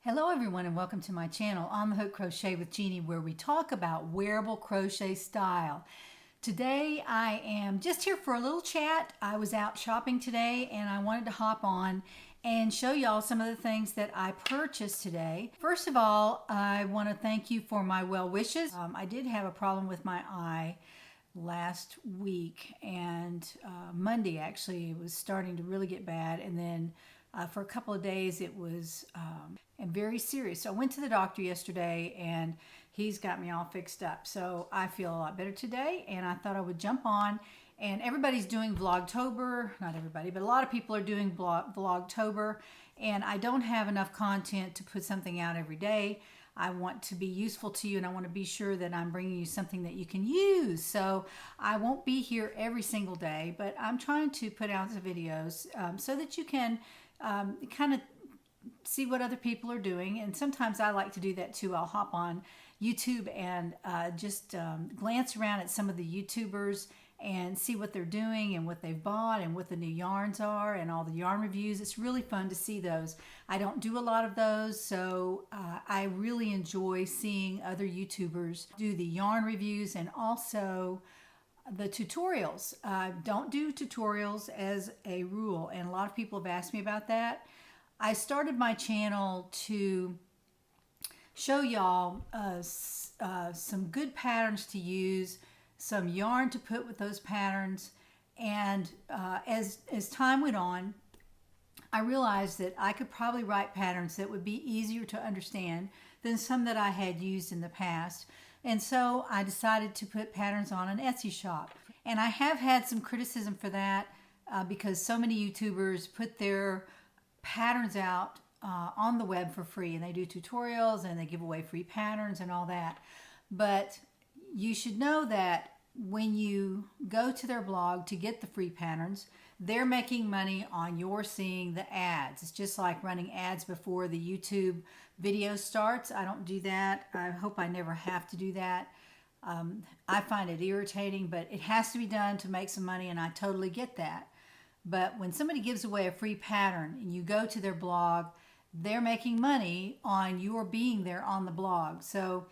Hello everyone and welcome to my channel on the Hook Crochet with Jeannie, where we talk about wearable crochet style. Today I am just here for a little chat. I was out shopping today and I wanted to hop on and show y'all some of the things that I purchased today. First of all, I want to thank you for my well wishes. I did have a problem with my eye last week, and Monday actually it was starting to really get bad, and then for a couple of days it was and very serious. So I went to the doctor yesterday and he's got me all fixed up. So I feel a lot better today, and I thought I would jump on. And everybody's doing Vlogtober. Not everybody, but a lot of people are doing Vlogtober, and I don't have enough content to put something out every day. I want to be useful to you, and I want to be sure that I'm bringing you something that you can use. So I won't be here every single day, but I'm trying to put out the videos so that you can kind of see what other people are doing. And sometimes I like to do that too. I'll hop on YouTube and just glance around at some of the YouTubers and see what they're doing and what they've bought and what the new yarns are and all the yarn reviews. It's really fun to see those. I don't do a lot of those, so I really enjoy seeing other YouTubers do the yarn reviews and also the tutorials. Don't do tutorials as a rule, and a lot of people have asked me about that. I started my channel to show y'all some good patterns to use, some yarn to put with those patterns, and as time went on, I realized that I could probably write patterns that would be easier to understand than some that I had used in the past. And so I decided to put patterns on an Etsy shop. And I have had some criticism for that because so many YouTubers put their patterns out on the web for free, and they do tutorials and they give away free patterns and all that. But you should know that when you go to their blog to get the free patterns, they're making money on your seeing the ads. It's just like running ads before the YouTube video starts. I don't do that. I hope I never have to do that. I find it irritating, but it has to be done to make some money, and I totally get that. But when somebody gives away a free pattern and you go to their blog, they're making money on your being there on the blog. So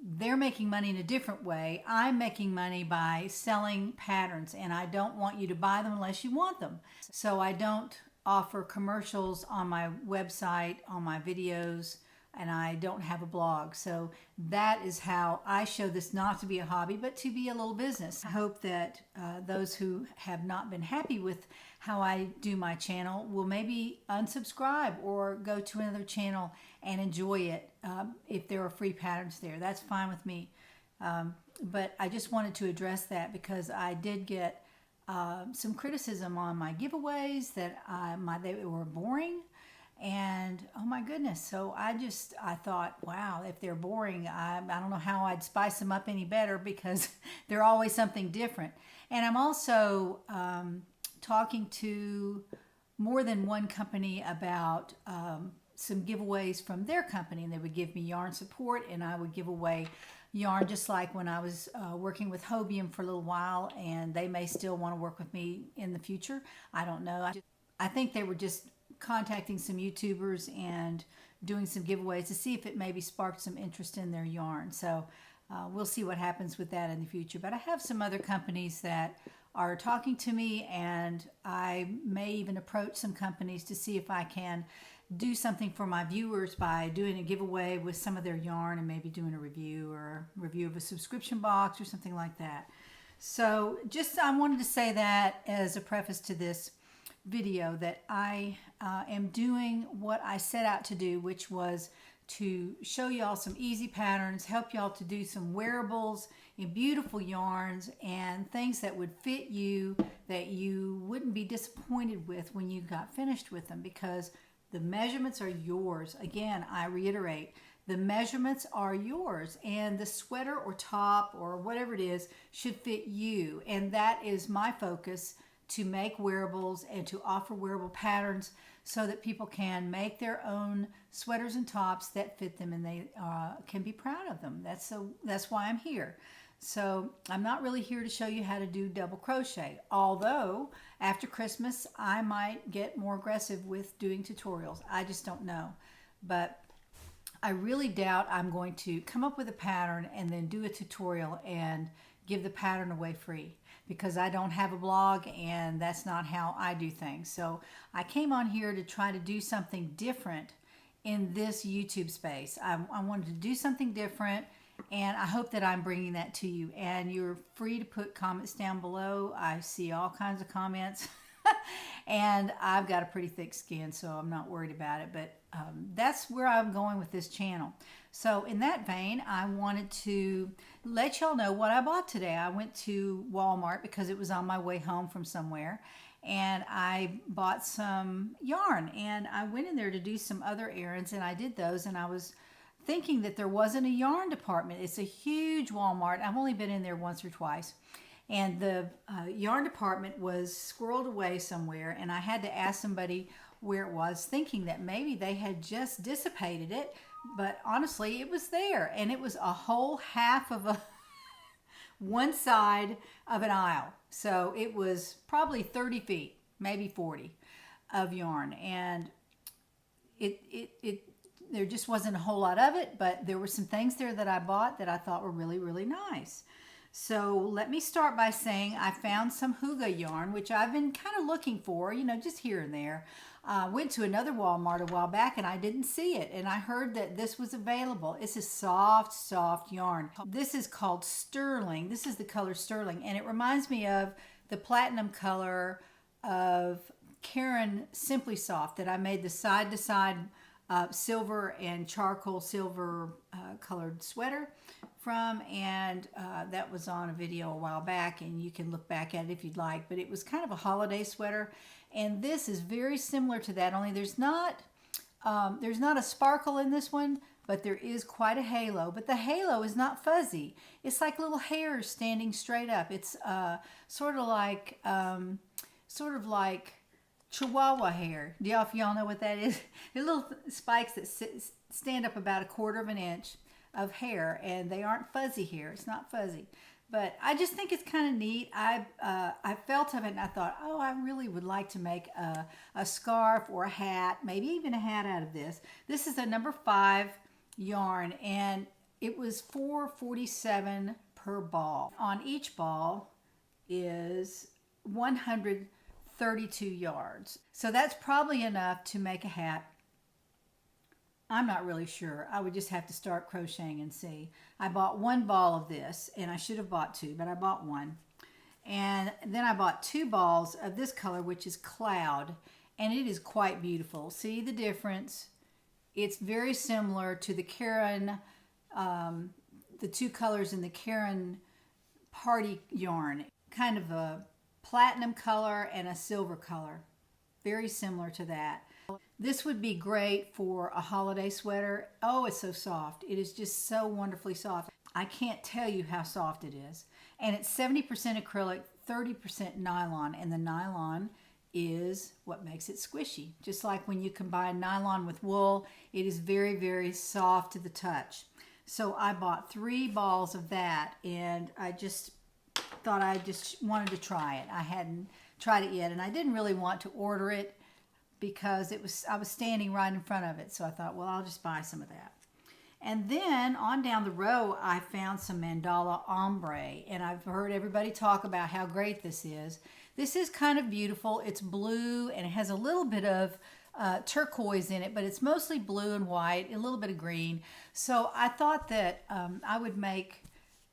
they're making money in a different way. I'm making money by selling patterns, and I don't want you to buy them unless you want them. So I don't offer commercials on my website, on my videos, and I don't have a blog. So that is how I show this not to be a hobby, but to be a little business. I hope that those who have not been happy with how I do my channel will maybe unsubscribe or go to another channel and enjoy it if there are free patterns there. That's fine with me. But I just wanted to address that because I did get some criticism on my giveaways that they were boring. And oh my goodness, so I thought, wow, if they're boring, I don't know how I'd spice them up any better because they're always something different. And I'm also talking to more than one company about some giveaways from their company, and they would give me yarn support, and I would give away yarn just like when I was working with Hobium for a little while, and they may still want to work with me in the future. I don't know. I think they were just contacting some YouTubers and doing some giveaways to see if it maybe sparked some interest in their yarn. So we'll see what happens with that in the future. But I have some other companies that are talking to me, and I may even approach some companies to see if I can do something for my viewers by doing a giveaway with some of their yarn and maybe doing a review or a review of a subscription box or something like that. So I wanted to say that as a preface to this video, that I am doing what I set out to do, which was to show y'all some easy patterns, help y'all to do some wearables in beautiful yarns and things that would fit you, that you wouldn't be disappointed with when you got finished with them, because the measurements are yours. Again, I reiterate, the measurements are yours, and the sweater or top or whatever it is should fit you. And that is my focus, to make wearables and to offer wearable patterns so that people can make their own sweaters and tops that fit them, and they can be proud of them. That's why I'm here. So I'm not really here to show you how to do double crochet, although after Christmas I might get more aggressive with doing tutorials. I just don't know. but I really doubt I'm going to come up with a pattern and then do a tutorial and give the pattern away free, because I don't have a blog and that's not how I do things. So I came on here to try to do something different in this YouTube space. I wanted to do something different, and I hope that I'm bringing that to you. And you're free to put comments down below. I see all kinds of comments. And I've got a pretty thick skin, so I'm not worried about it. But that's where I'm going with this channel. So in that vein, I wanted to let y'all know what I bought today. I went to Walmart because it was on my way home from somewhere, and I bought some yarn, and I went in there to do some other errands, and I did those, and I was thinking that there wasn't a yarn department. It's a huge Walmart. I've only been in there once or twice, and the yarn department was squirreled away somewhere, and I had to ask somebody where it was, thinking that maybe they had just dissipated it, but honestly it was there, and it was a whole half of a one side of an aisle. So it was probably 30 feet, maybe 40 of yarn, and there just wasn't a whole lot of it, but there were some things there that I bought that I thought were really, really nice. So let me start by saying I found some Hygge yarn, which I've been kind of looking for, you know, just here and there. Went to another Walmart a while back and I didn't see it, and I heard that this was available. It's a soft, soft yarn. This is called Sterling. This is the color Sterling, and it reminds me of the platinum color of Karen Simply Soft that I made the side-to-side silver and charcoal silver colored sweater from, and that was on a video a while back, and you can look back at it if you'd like, but it was kind of a holiday sweater, and this is very similar to that, only there's not a sparkle in this one, but there is quite a halo, but the halo is not fuzzy. It's like little hairs standing straight up. It's sort of like Chihuahua hair. Do y'all know what that is? They're little spikes that stand up about 1/4 of an inch of hair, and they aren't fuzzy hair. It's not fuzzy, but I just think it's kind of neat. I felt of it and I thought, oh, I really would like to make a scarf or a hat, maybe even a hat out of this. This is a number 5 yarn, and it was $4.47 per ball. On each ball is 132 yards. So that's probably enough to make a hat. I'm not really sure. I would just have to start crocheting and see. I bought 1 ball of this, and I should have bought 2, but I bought 1. And then I bought 2 balls of this color, which is Cloud, and it is quite beautiful. See the difference? It's very similar to the Karen, the 2 colors in the Karen Party yarn, kind of a platinum color and a silver color. Very similar to that. This would be great for a holiday sweater. Oh, it's so soft. It is just so wonderfully soft. I can't tell you how soft it is. And it's 70% acrylic, 30% nylon, and the nylon is what makes it squishy. Just like when you combine nylon with wool, it is very, very soft to the touch. So I bought 3 balls of that, and I just thought I just wanted to try it. I hadn't tried it yet, and I didn't really want to order it because I was standing right in front of it. So I thought, well, I'll just buy some of that. And then on down the row, I found some mandala ombre, and I've heard everybody talk about how great this is. This is kind of beautiful. It's blue, and it has a little bit of turquoise in it, but it's mostly blue and white, a little bit of green. So I thought that I would make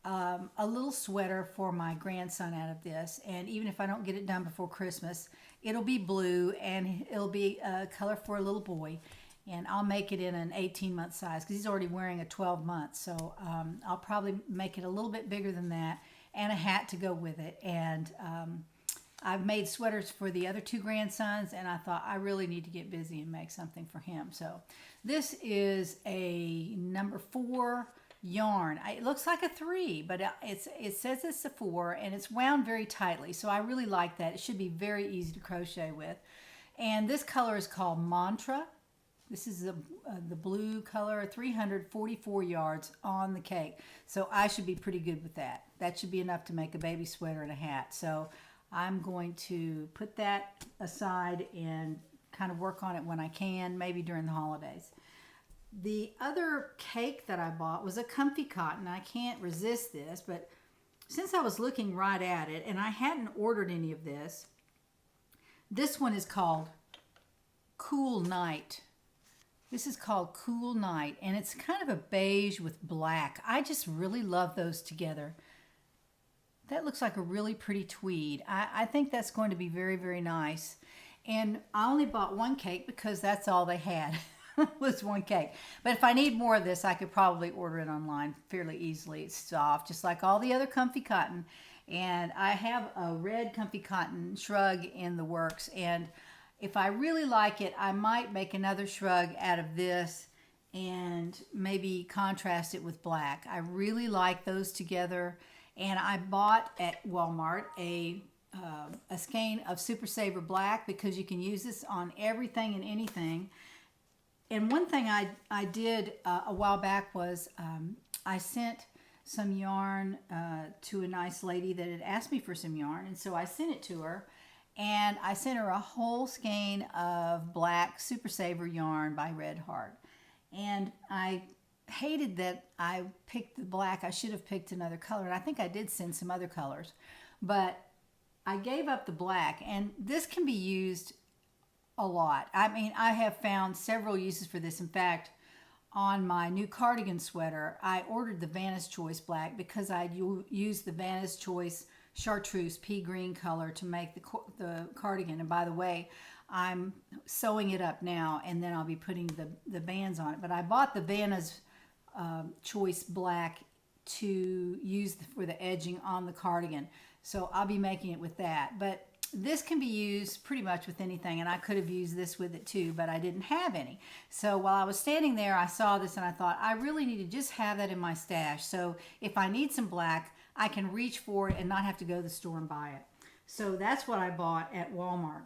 a little sweater for my grandson out of this, and even if I don't get it done before Christmas, it'll be blue, and it'll be a color for a little boy, and I'll make it in an 18-month size because he's already wearing a 12-month, so I'll probably make it a little bit bigger than that, and a hat to go with it. And I've made sweaters for the other 2 grandsons, and I thought I really need to get busy and make something for him. So this is a number 4 yarn. It looks like a 3, but it says it's a 4, and it's wound very tightly, so I really like that. It should be very easy to crochet with. And this color is called Mantra. This is the blue color, 344 yards on the cake, so I should be pretty good with that. That should be enough to make a baby sweater and a hat. So I'm going to put that aside and kind of work on it when I can, maybe during the holidays. The other cake that I bought was a comfy cotton. I can't resist this, but since I was looking right at it and I hadn't ordered any of this, this one is called Cool Night. This is called Cool Night, and it's kind of a beige with black. I just really love those together. That looks like a really pretty tweed. I think that's going to be very, very nice. And I only bought one cake because that's all they had was one cake. But if I need more of this, I could probably order it online fairly easily. It's soft, just like all the other comfy cotton. And I have a red comfy cotton shrug in the works. And if I really like it, I might make another shrug out of this and maybe contrast it with black. I really like those together. And I bought at Walmart a skein of Super Saver Black because you can use this on everything and anything. And one thing I did a while back was I sent some yarn to a nice lady that had asked me for some yarn. And so I sent it to her. And I sent her a whole skein of black Super Saver yarn by Red Heart. And I hated that I picked the black. I should have picked another color. And I think I did send some other colors. But I gave up the black. And this can be used a lot. I mean, I have found several uses for this. In fact, on my new cardigan sweater, I ordered the Vanna's Choice black because I used the Vanna's Choice chartreuse pea green color to make the cardigan. And by the way, I'm sewing it up now, and then I'll be putting the bands on it. But I bought the Vanna's Choice black to use for the edging on the cardigan, so I'll be making it with that. But this can be used pretty much with anything, and I could have used this with it too, but I didn't have any. So while I was standing there, I saw this and I thought, I really need to just have that in my stash, so if I need some black, I can reach for it and not have to go to the store and buy it. So that's what I bought at Walmart.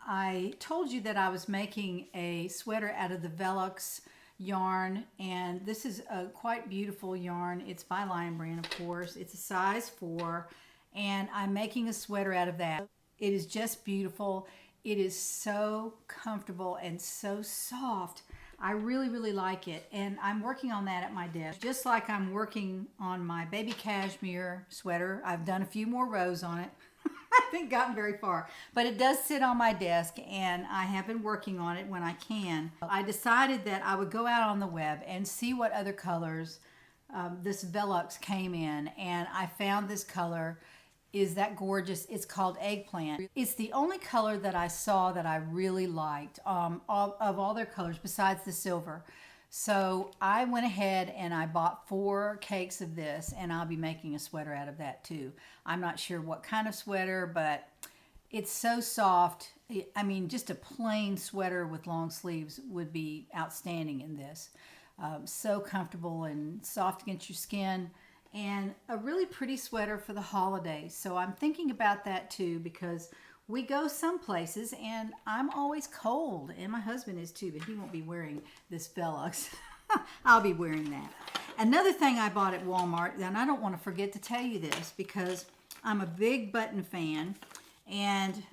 I told you that I was making a sweater out of the vel-luxe yarn, and this is a quite beautiful yarn. It's by Lion Brand, of course. It's a size 4, and I'm making a sweater out of that. It is just beautiful. It is so comfortable and so soft. I really, really like it, and I'm working on that at my desk. Just like I'm working on my baby cashmere sweater. I've done a few more rows on it. I haven't gotten very far, but it does sit on my desk, and I have been working on it when I can. I decided that I would go out on the web and see what other colors this vel-luxe came in, and I found this color. Is that gorgeous? It's called Eggplant. It's the only color that I saw that I really liked of all their colors besides the silver. So I went ahead and I bought 4 cakes of this, and I'll be making a sweater out of that too. I'm not sure what kind of sweater, but it's so soft. I mean, just a plain sweater with long sleeves would be outstanding in this. So comfortable and soft against your skin. And a really pretty sweater for the holidays. So I'm thinking about that too, because we go some places and I'm always cold, and my husband is too, but he won't be wearing this vel-luxe. I'll be wearing that. Another thing I bought at Walmart, and I don't want to forget to tell you this because I'm a big button fan, and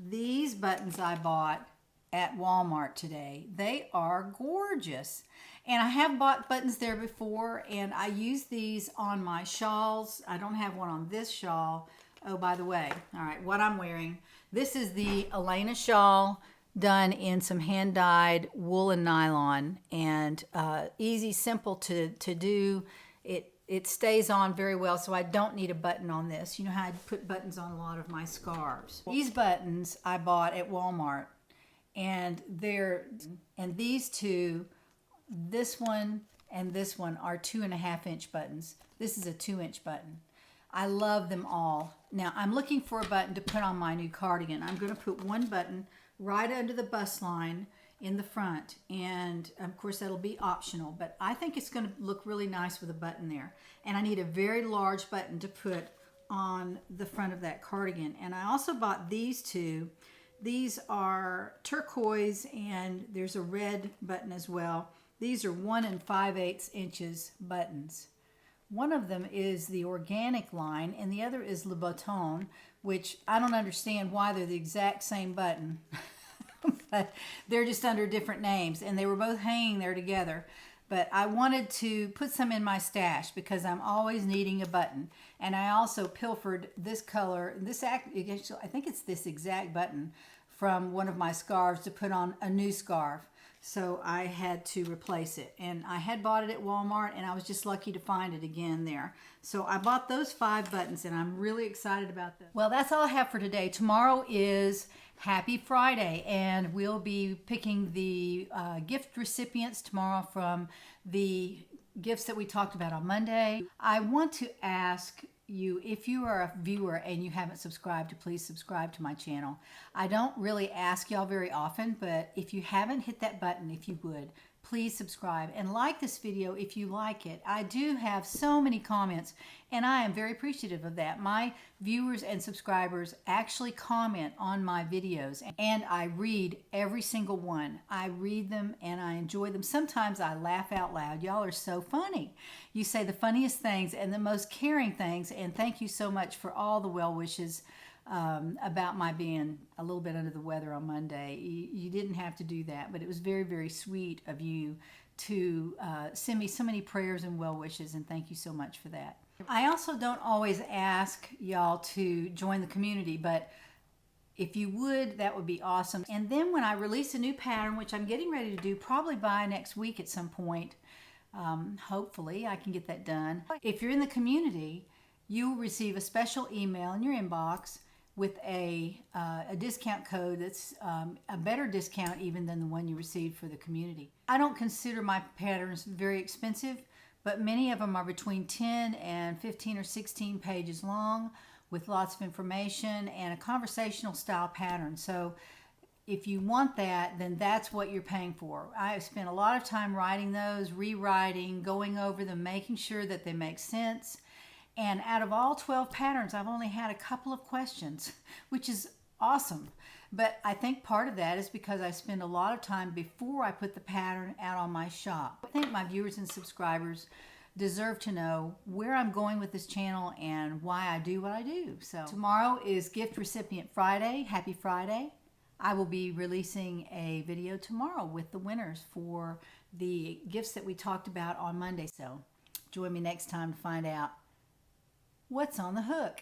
these buttons I bought at Walmart today, they are gorgeous. And I have bought buttons there before, and I use these on my shawls. I don't have one on this shawl. Oh, by the way, all right, what I'm wearing. This is the Elena shawl done in some hand-dyed wool and nylon, and easy, simple to do. It stays on very well, so I don't need a button on this. You know how I put buttons on a lot of my scarves. These buttons I bought at Walmart, and these two, this one and this one, are 2.5-inch buttons. This is a 2-inch button. I love them all. Now I'm looking for a button to put on my new cardigan. I'm going to put one button right under the bust line in the front, and of course that'll be optional, but I think it's going to look really nice with a button there. And I need a very large button to put on the front of that cardigan. And I also bought these two. These are turquoise, and there's a red button as well. These are 1 5/8 inches buttons. One of them is the organic line, and the other is Le Bouton, which I don't understand why they're the exact same button. but they're just under different names, and they were both hanging there together. But I wanted to put some in my stash because I'm always needing a button. And I also pilfered this color, I think it's this exact button from one of my scarves to put on a new scarf. So I had to replace it. And I had bought it at Walmart, and I was just lucky to find it again there. So I bought those 5 buttons, and I'm really excited about them. Well, that's all I have for today. Tomorrow is Happy Friday, and we'll be picking the gift recipients tomorrow from the gifts that we talked about on Monday. I want to ask you, if you are a viewer and you haven't subscribed, to please subscribe to my channel. I don't really ask y'all very often, but if you haven't hit that button, if you would, please subscribe and like this video if you like it. I do have so many comments, and I am very appreciative of that. My viewers and subscribers actually comment on my videos, and I read every single one. I read them and I enjoy them. Sometimes I laugh out loud. Y'all are so funny. You say the funniest things and the most caring things, and thank you so much for all the well wishes about my being a little bit under the weather on Monday. You didn't have to do that, but it was very, very sweet of you to send me so many prayers and well wishes, and thank you so much for that. I also don't always ask y'all to join the community, but if you would, that would be awesome. And then when I release a new pattern, which I'm getting ready to do probably by next week at some point, hopefully I can get that done. If you're in the community, you will receive a special email in your inbox with a discount code that's a better discount even than the one you received for the community. I don't consider my patterns very expensive, but many of them are between 10 and 15 or 16 pages long with lots of information and a conversational style pattern. So if you want that, then that's what you're paying for. I have spent a lot of time writing those, rewriting, going over them, making sure that they make sense. And out of all 12 patterns, I've only had a couple of questions, which is awesome. But I think part of that is because I spend a lot of time before I put the pattern out on my shop. I think my viewers and subscribers deserve to know where I'm going with this channel and why I do what I do. So tomorrow is Gift Recipient Friday. Happy Friday. I will be releasing a video tomorrow with the winners for the gifts that we talked about on Monday. So join me next time to find out what's on the hook.